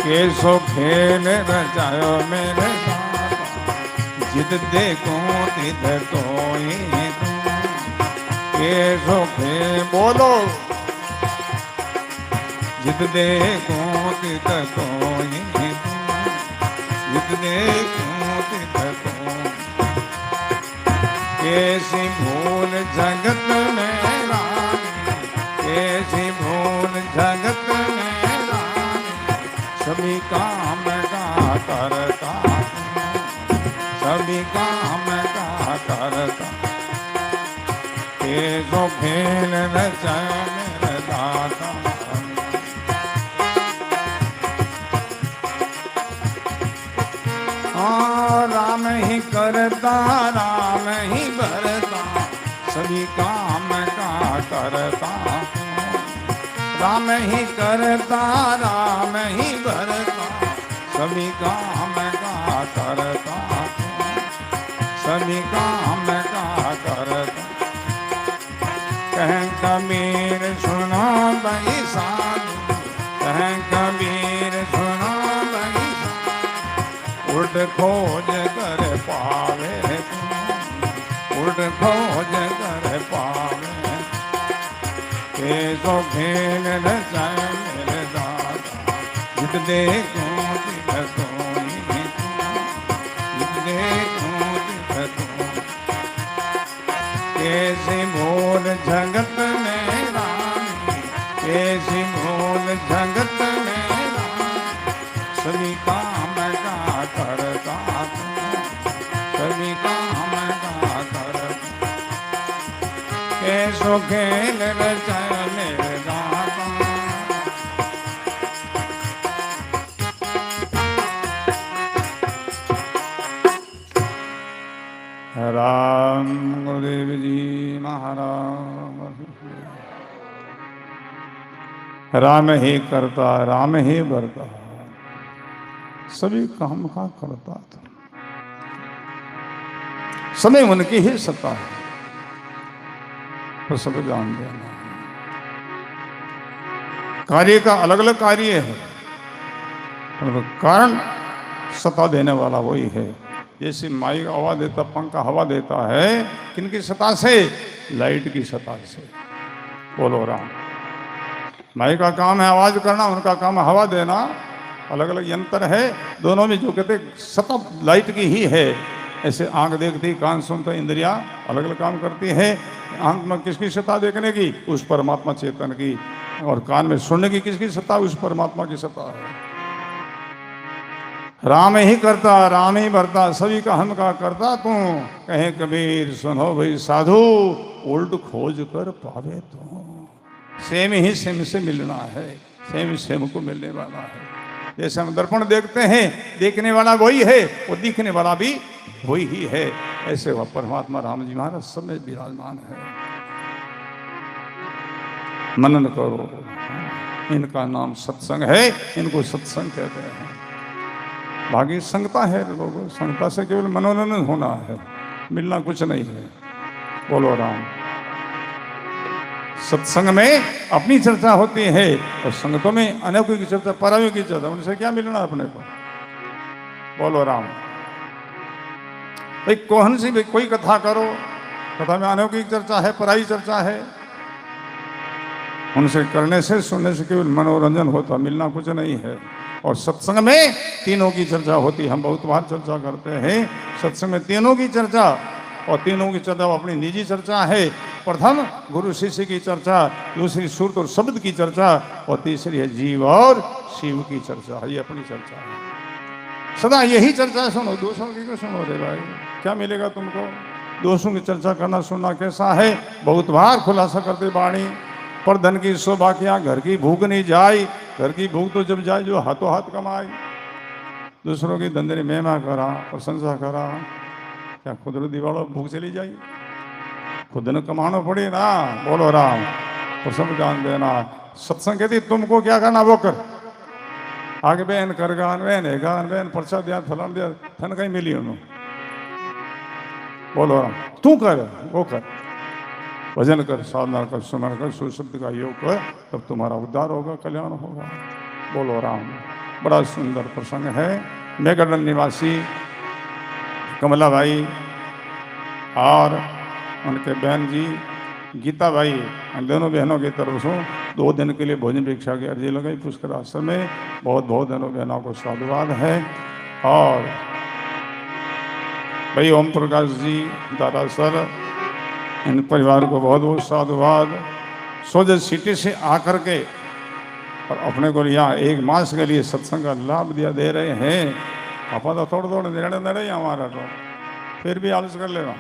कैसो खेल रचायो मेरे दाता, जिद देखो तिद कोई तू। कैसो खेल बोलो, जिद देखो तिद कोई तू, जिद देखो तिद कोई। कैसी भूल जगत में रानी, कैसी भूल जगत में, सभी काम का करता, सभी काम का करता। ये जो खेल रचाया मेरे दाता। राम ही करता, राम ही भरता, सभी काम का करता। राम ही करता, राम ही भरता, सभी काम का करता, सभी काम का करता। कहें कबीर सुनो भाई साधु, कहें कबीर सुनो भाई साधु। उठ खोज कर पावे तुम, उठ खोज कर पावे। कैसो खेल रचाए मेरे दाता, जिद देखो तिद कोई तू, जिद देखो तिद कोई। कैसी भूल जगत में रानी, कैसी भूल जगत में रानी, सभी काम का करता तू, सभी काम का करता। कैसो खेल रचाया मेरे दाता। राम गुरुदेव जी महाराज। राम ही करता, राम ही भरता, सभी काम का करता था। समय उनकी ही सत्ता है, तो सब जान देना। कार्य का अलग अलग कार्य है, कारण सत्ता देने वाला वही है। जैसे माइक हवा देता, पंखा हवा देता है, किनकी सत्ता से? लाइट की सत्ता से। बोलो राम। माइक का काम है आवाज करना, उनका काम है हवा देना। अलग अलग यंत्र है, दोनों में जो कहते सत्ता लाइट की ही है। ऐसे आंख देखती, कान सुनता, इंद्रिया अलग अलग काम करती है। आंख में किसकी सत्ता देखने की? उस परमात्मा चेतन की। और कान में सुनने की किसकी सत्ता? उस परमात्मा की सत्ता है। राम ही करता, राम ही भरता, सभी का हम का करता तू। कहे कबीर सुनो भाई साधु, उल्ट खोज कर पावे तू। सेम ही सेम से मिलना है, सेम सेम को मिलने वाला है। जैसे हम दर्पण देखते हैं, देखने वाला वही है और दिखने वाला भी वही ही है। ऐसे वह परमात्मा राम जी महाराज सब में विराजमान है। मनन करो, इनका नाम सत्संग है, इनको सत्संग कहते हैं। बाकी संगता है लोगों, संगता से केवल मनोरंजन होना है, मिलना कुछ नहीं है। बोलो राम। सत्संग में अपनी चर्चा होती है और संगतों में अनेकों की चर्चा, परायों की चर्चा, उनसे क्या मिलना अपने को? बोलो राम। भाई कौन सी भाई कोई कथा करो, कथा में अनेकों की चर्चा है, पराई चर्चा है। उनसे करने से, सुनने से केवल मनोरंजन होता, मिलना कुछ नहीं है। और सत्संग में तीनों की चर्चा होती। हम बहुत बार चर्चा करते हैं, सत्संग में तीनों की चर्चा। और तीनों की चर्चा अपनी निजी चर्चा है। प्रथम गुरु शिष्य की चर्चा, दूसरी सुरत और शब्द की चर्चा, और तीसरी है जीव और शिव की चर्चा। ये अपनी चर्चा है। सदा यही चर्चा सुनो, दूसरों की क्यों सुनो रे भाई? क्या मिलेगा तुमको? दूसरों की चर्चा करना सुनना कैसा है? बहुत बार खुलासा करते वाणी, पर धन की शोभा क्या घर की भूख नहीं जाए। घर की भूख तो जब जाए जो हाथों हाथ कमाए। दूसरों की धंधे में महिमा करा, प्रशंसा करा, क्या खुद दीवारों भूख चली जाए? खुद ने कमाना पड़े ना। बोलो राम। तो सब जान देना। सत्संग कहती तुमको क्या करना वो कर। आगे बहन कर गान बहन है गान बहन प्रसाद दिया फलान दिया, थन कहीं मिली उन्होंने। बोलो राम। तू कर वो कर, भजन कर, साधना कर, सुमन कर, सुशब्द का योग कर, तब तुम्हारा उद्धार होगा, कल्याण होगा। बोलो राम। बड़ा सुंदर प्रसंग है। मेघडल निवासी कमला भाई और उनके बहन जी गीता भाई, उन दोनों बहनों की तरफ से 2 दिन के लिए भोजन भिक्षा की अर्जी लगाई पुष्कर आश्रम में। बहुत बहुत दोनों बहनों को साधुवाद है। और भाई ओम प्रकाश जी दादा सर, इन परिवार को बहुत बहुत साधुवाद। सोजत सिटी से आकर के और अपने को यहाँ 1 मास के लिए सत्संग का लाभ दिया दे रहे हैं। अपा तो थोड़ा निर्णय हमारा तो फिर भी आलस कर लेना।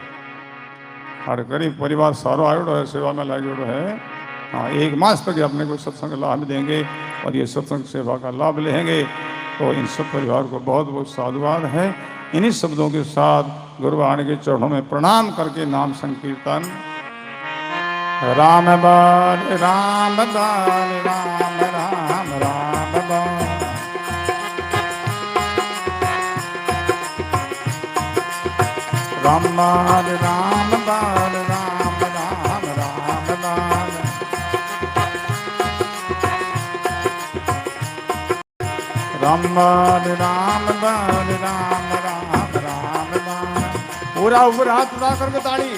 और करीब परिवार सारो आयोडो है, सेवा में लागेडो है। हाँ, 1 मास तक अपने को सत्संग लाभ देंगे और ये सत्संग सेवा का लाभ लेंगे। तो इन सब परिवार को बहुत बहुत साधुवाद है। इन्हीं शब्दों के साथ गुरुवाणी के चरणों में प्रणाम करके नाम संकीर्तन। राम बाल राम बाल राम राम राम बाल, राम बाल राम बाल राम राम राम बाल, राम बाल राम बाल राम राम राम बाल। पूरा ऊपर हाथ उठा करके ताड़ी।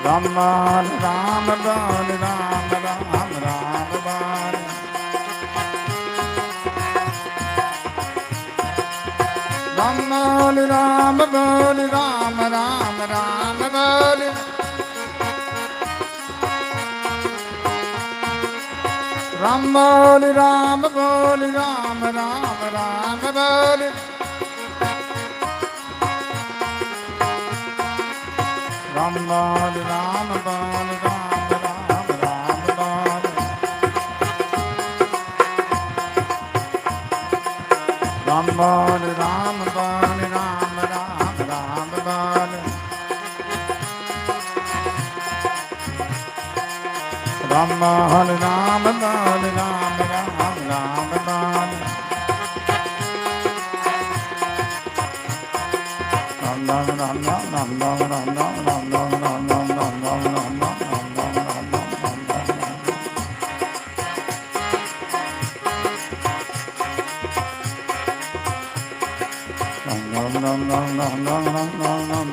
राम बाल राम बाल राम राम राम बाल, राम बाल राम बाल राम राम राम बाल, राम बाल राम बाल राम राम राम बाल, राम बाल राम बाल राम राम राम बाल, राम बाल राम बाल राम राम राम बाल, राम बाल राम बाल राम राम राम बाल, राम राम राम राम राम राम राम राम नम नम नम नम नम नम नम